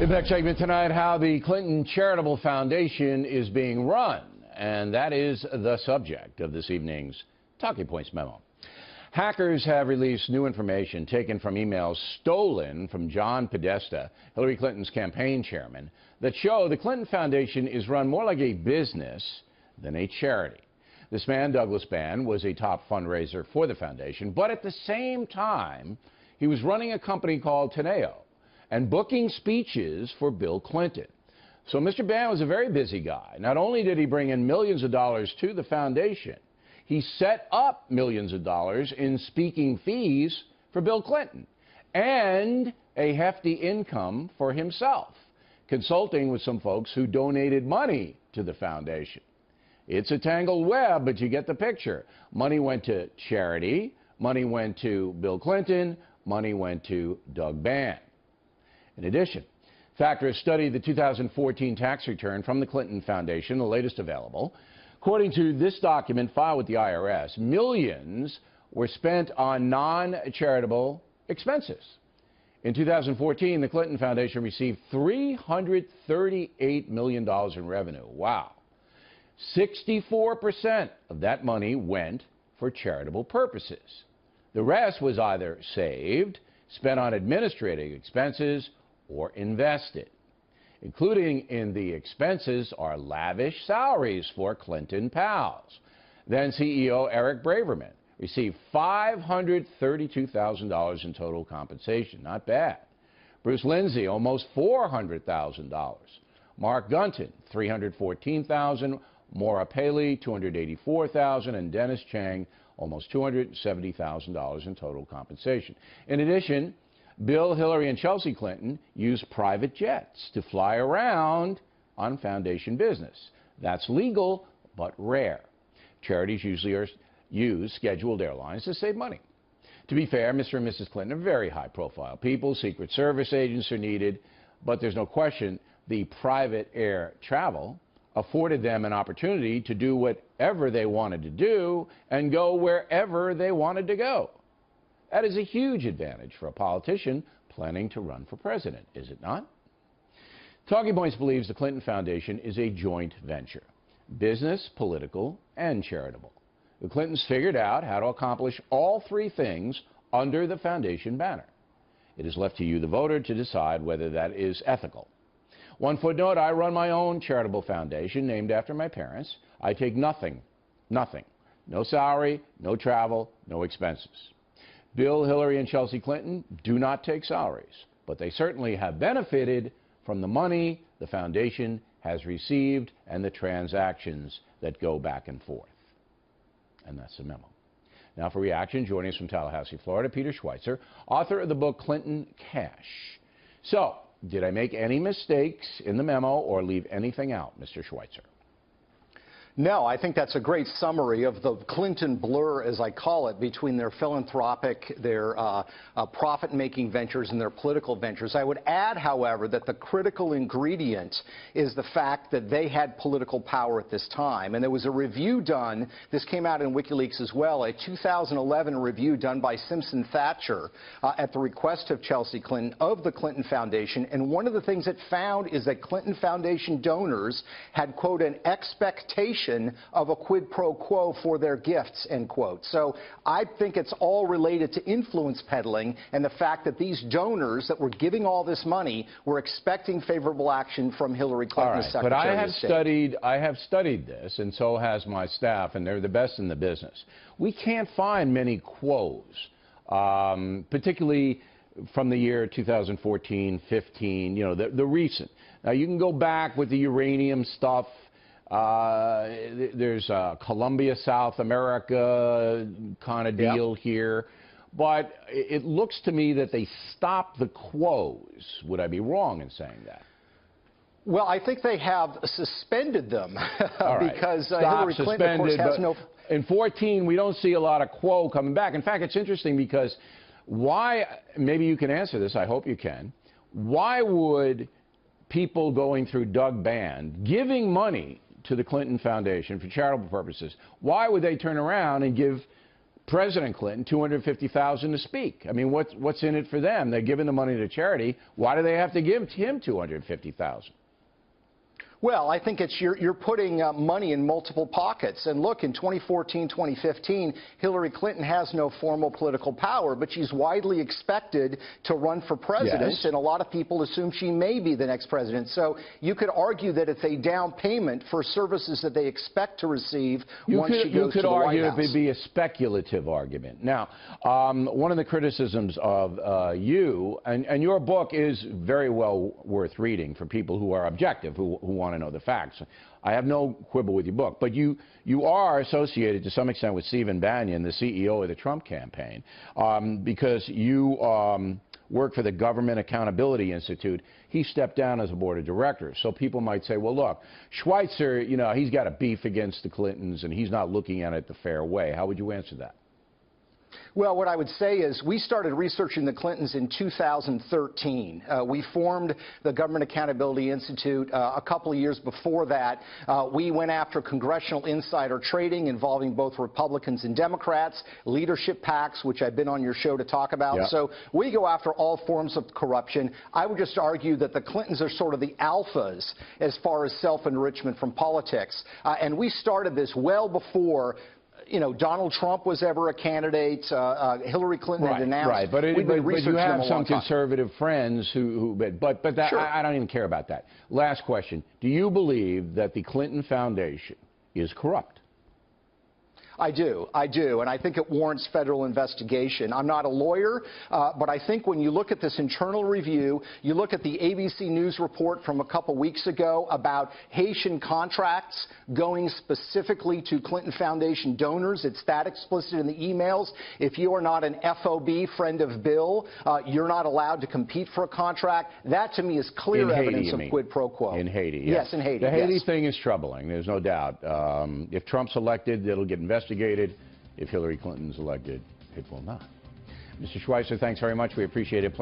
Impact segment tonight, how the Clinton Charitable Foundation is being run. And that is the subject of this evening's Talking Points memo. Hackers have released new information taken from emails stolen from John Podesta, Hillary Clinton's campaign chairman, that show the Clinton Foundation is run more like a business than a charity. This man, Douglas Bann, was a top fundraiser for the foundation, but at the same time, he was running a company called Teneo and booking speeches for Bill Clinton. So Mr. Bann was a very busy guy. Not only did he bring in millions of dollars to the foundation, he set up millions of dollars in speaking fees for Bill Clinton and a hefty income for himself, consulting with some folks who donated money to the foundation. It's a tangled web, but you get the picture. Money went to charity, money went to Bill Clinton, money went to Doug Bann. In addition, factors studied the 2014 tax return from the Clinton Foundation, the latest available. According to this document filed with the IRS, millions were spent on non-charitable expenses. In 2014, the Clinton Foundation received $338 million in revenue. Wow. 64% of that money went for charitable purposes. The rest was either saved, spent on administrative expenses, or invested. Including in the expenses are lavish salaries for Clinton pals. Then CEO Eric Braverman received $532,000 in total compensation. Not bad. Bruce Lindsay, almost $400,000. Mark Gunton, $314,000. Maura Paley, $284,000. And Dennis Chang, almost $270,000 in total compensation. In addition, Bill, Hillary, and Chelsea Clinton used private jets to fly around on foundation business. That's legal, but rare. Charities usually use scheduled airlines to save money. To be fair, Mr. and Mrs. Clinton are very high-profile people. Secret Service agents are needed, but there's no question the private air travel afforded them an opportunity to do whatever they wanted to do and go wherever they wanted to go. That is a huge advantage for a politician planning to run for president, is it not? Talking Points believes the Clinton Foundation is a joint venture, business, political, and charitable. The Clintons figured out how to accomplish all three things under the foundation banner. It is left to you, the voter, to decide whether that is ethical. One footnote, I run my own charitable foundation named after my parents. I take nothing. No salary, no travel, no expenses. Bill, Hillary, and Chelsea Clinton do not take salaries, but they certainly have benefited from the money the foundation has received and the transactions that go back and forth. And that's the memo. Now for reaction, joining us from Tallahassee, Florida, Peter Schweitzer, author of the book Clinton Cash. So, did I make any mistakes in the memo or leave anything out, Mr. Schweitzer? No, I think that's a great summary of the Clinton blur, as I call it, between their philanthropic, their profit-making ventures and their political ventures. I would add, however, that the critical ingredient is the fact that they had political power at this time. And there was a review done, this came out in WikiLeaks as well, a 2011 review done by Simpson Thacher at the request of Chelsea Clinton of the Clinton Foundation. And one of the things it found is that Clinton Foundation donors had, quote, an expectation of a quid pro quo for their gifts, end quote. So I think it's all related to influence peddling and the fact that these donors that were giving all this money were expecting favorable action from Hillary Clinton as Secretary of State. I have studied this, and so has my staff, and they're the best in the business. We can't find many quos, particularly from the year 2014, 15, you know, the recent. Now, you can go back with the uranium stuff. There's a Colombia, South America kind of deal here. But it looks to me that they stopped the quos. Would I be wrong in saying that? Well, I think they have suspended them because Hillary Clinton, of course, has no... In 14, we don't see a lot of quo coming back. In fact, it's interesting because why, maybe you can answer this, I hope you can, why would people going through Doug Bann giving money to the Clinton Foundation for charitable purposes, why would they turn around and give President Clinton $250,000 to speak. I mean, what's in it for them? They're giving the money to charity. Why do they have to give him $250,000? Well, I think it's you're putting money in multiple pockets. And look, in 2014, 2015, Hillary Clinton has no formal political power, but she's widely expected to run for president. Yes. And a lot of people assume she may be the next president. So you could argue that it's a down payment for services that they expect to receive once she goes to the White House. You could argue it'd be a speculative argument. Now, one of the criticisms of you, and your book is very well worth reading for people who are objective, who want to know the facts. I have no quibble with your book, but you are associated to some extent with Stephen Bannon, the CEO of the Trump campaign, because you work for the Government Accountability Institute. He stepped down as a board of directors. So people might say, well, look, Schweitzer, you know, he's got a beef against the Clintons and he's not looking at it the fair way. How would you answer that? Well, what I would say is we started researching the Clintons in 2013. We formed the Government Accountability Institute a couple of years before that. We went after congressional insider trading involving both Republicans and Democrats, leadership PACs, which I've been on your show to talk about. Yep. So we go after all forms of corruption. I would just argue that the Clintons are sort of the alphas as far as self-enrichment from politics. And we started this well before Donald Trump was ever a candidate. Hillary Clinton had announced. Right, but you have some conservative friends but that, sure. I don't even care about that. Last question. Do you believe that the Clinton Foundation is corrupt? I do, and I think it warrants federal investigation. I'm not a lawyer, but I think when you look at this internal review, you look at the ABC News report from a couple weeks ago about Haitian contracts going specifically to Clinton Foundation donors. It's that explicit in the emails. If you are not an FOB, friend of Bill, you're not allowed to compete for a contract. That, to me, is clear evidence of quid pro quo. In Haiti, yes. Yes, in Haiti. The Haiti thing is troubling, there's no doubt. If Trump's elected, it'll get investigated. If Hillary Clinton's elected, it will not. Mr. Schweitzer, thanks very much. We appreciate it.